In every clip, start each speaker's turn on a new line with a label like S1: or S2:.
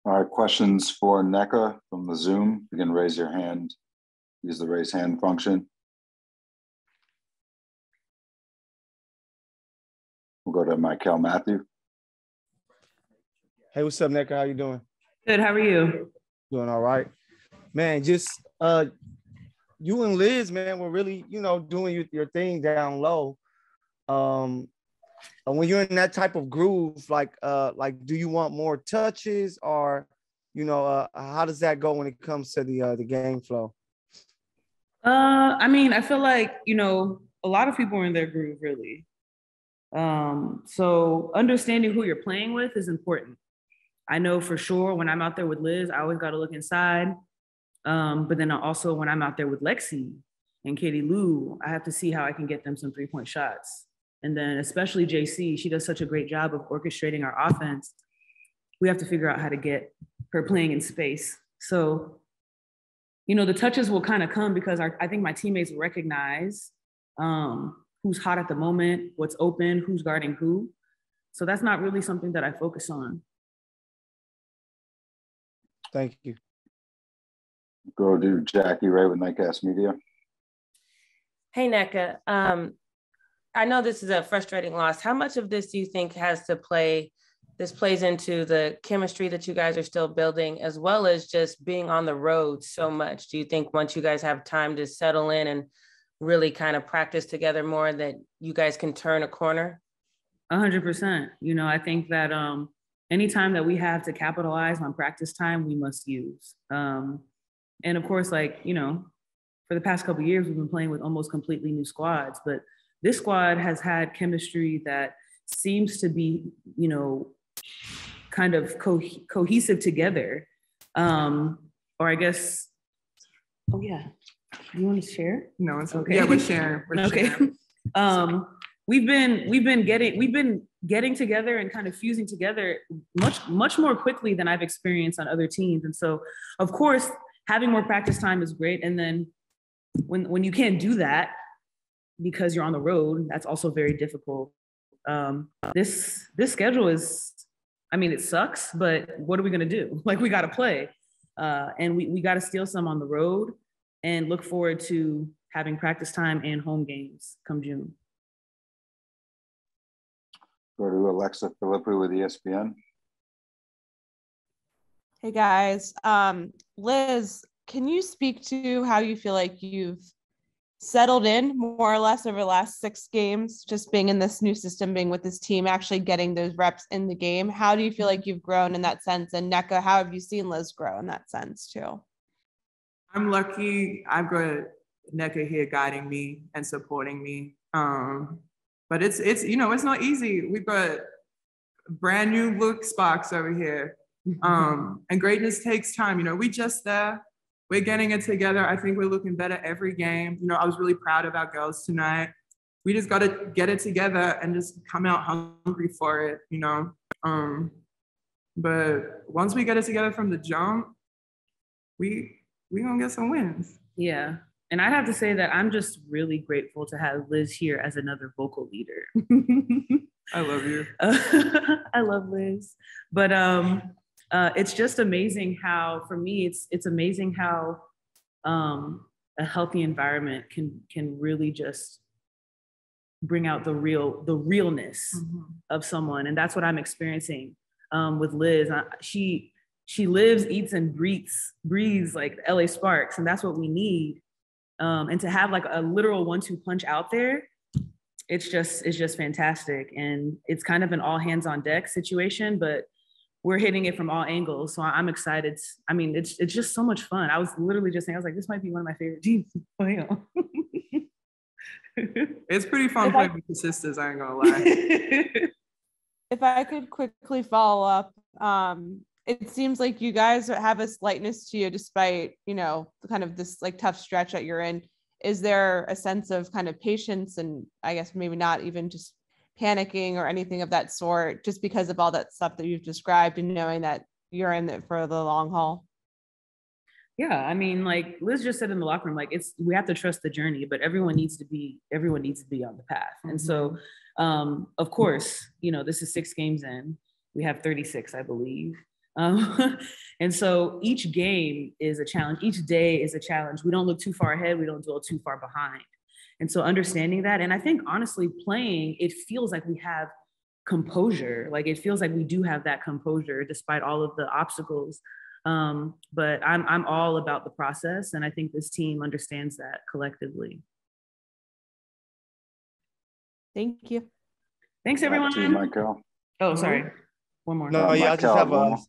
S1: All right, questions for Nneka from the Zoom. You can raise your hand, use the raise hand function. We'll go to Michael Matthew.
S2: Hey, what's up, Nneka? How you doing?
S3: Good. How are you?
S2: Doing all right. Man, just you and Liz, man, were really, doing your thing down low. And when you're in that type of groove, like, do you want more touches, or, how does that go when it comes to the game flow?
S3: I mean, I feel like, a lot of people are in their groove, really. So understanding who you're playing with is important. I know for sure when I'm out there with Liz, I always got to look inside. But then also when I'm out there with Lexi and Katie Lou, I have to see how I can get them some 3-point shots. And then especially JC, she does such a great job of orchestrating our offense. We have to figure out how to get her playing in space. So, the touches will kind of come because I think my teammates recognize who's hot at the moment, what's open, who's guarding who. So that's not really something that I focus on.
S2: Thank you.
S1: Go to Jackie Ray with Nightcast Media.
S4: Hey, Nneka. I know this is a frustrating loss. How much of this do you think plays into the chemistry that you guys are still building, as well as just being on the road so much? Do you think once you guys have time to settle in and really kind of practice together more, that you guys can turn a corner?
S3: 100%. I think that anytime that we have to capitalize on practice time, we must use. And of course, for the past couple of years, we've been playing with almost completely new squads, but this squad has had chemistry that seems to be, kind of cohesive together. Or I guess, oh yeah. You want to share?
S5: No, it's okay. Yeah, we're sharing.
S3: We've been getting together and kind of fusing together much more quickly than I've experienced on other teams. And so, of course, having more practice time is great. And then when you can't do that because you're on the road, that's also very difficult. This schedule is, it sucks, but what are we gonna do? We got to play, and we got to steal some on the road, and look forward to having practice time and home games come June.
S1: Go to Alexa Filippi with ESPN.
S6: Hey guys, Liz, can you speak to how you feel like you've settled in more or less over the last 6 games, just being in this new system, being with this team, actually getting those reps in the game? How do you feel like you've grown in that sense? And Nneka, how have you seen Liz grow in that sense too?
S5: I'm lucky. I've got Nneka here guiding me and supporting me. But it's not easy. We've got brand new look Sparks over here. And greatness takes time. We just there. We're getting it together. I think we're looking better every game. I was really proud of our girls tonight. We just got to get it together and just come out hungry for it, But once we get it together from the jump, we gonna get some wins.
S3: Yeah. And I have to say that I'm just really grateful to have Liz here as another vocal leader.
S5: I love you.
S3: I love Liz. But it's just amazing how, for me, it's amazing how a healthy environment can really just bring out the realness of someone. And that's what I'm experiencing with Liz. She lives, eats, and breathes like LA Sparks, and that's what we need. And to have a literal 1-2 punch out there, it's just fantastic. And it's kind of an all hands on deck situation, but we're hitting it from all angles. So I'm excited. It's just so much fun. I was literally just saying, I was like, this might be one of my favorite teams to play on.
S5: It's pretty fun playing with the sisters, I ain't gonna lie.
S6: If I could quickly follow up, it seems like you guys have a lightness to you despite, kind of this tough stretch that you're in. Is there a sense of kind of patience and I guess maybe not even just panicking or anything of that sort, just because of all that stuff that you've described and knowing that you're in it for the long haul?
S3: Yeah, Liz just said in the locker room, we have to trust the journey, but everyone needs to be on the path. And so, of course, this is 6 games in. We have 36, I believe. And so each game is a challenge. Each day is a challenge. We don't look too far ahead. We don't dwell too far behind. And so understanding that, and I think honestly playing, it feels like we have composure. Like it feels like we do have that composure despite all of the obstacles. But I'm all about the process. And I think this team understands that collectively.
S6: Thank you.
S3: Thanks everyone.
S1: Michael.
S3: Oh, sorry. One more.
S2: No, yeah, I just have
S1: Michael,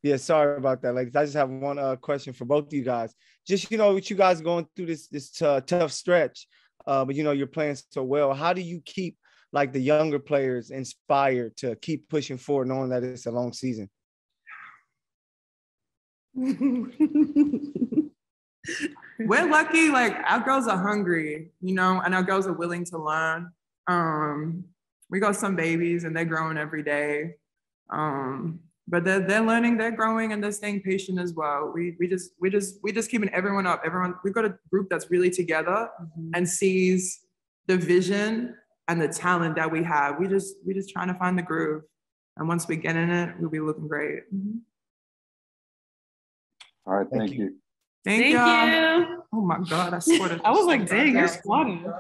S2: yeah, sorry about that. Like, I just have one question for both of you guys. Just, with you guys going through this tough stretch, but you're playing so well. How do you keep like the younger players inspired to keep pushing forward, knowing that it's a long season?
S5: We're lucky, like our girls are hungry, and our girls are willing to learn. We got some babies and they're growing every day. But they're learning, they're growing, and they're staying patient as well. We just keeping everyone up. We've got a group that's really together and sees the vision and the talent that we have. We just trying to find the groove. And once we get in it, we'll be looking great.
S1: All right, thank you.
S5: Thank you. Oh my God, I scored.
S3: I was like, dang, you're squatting.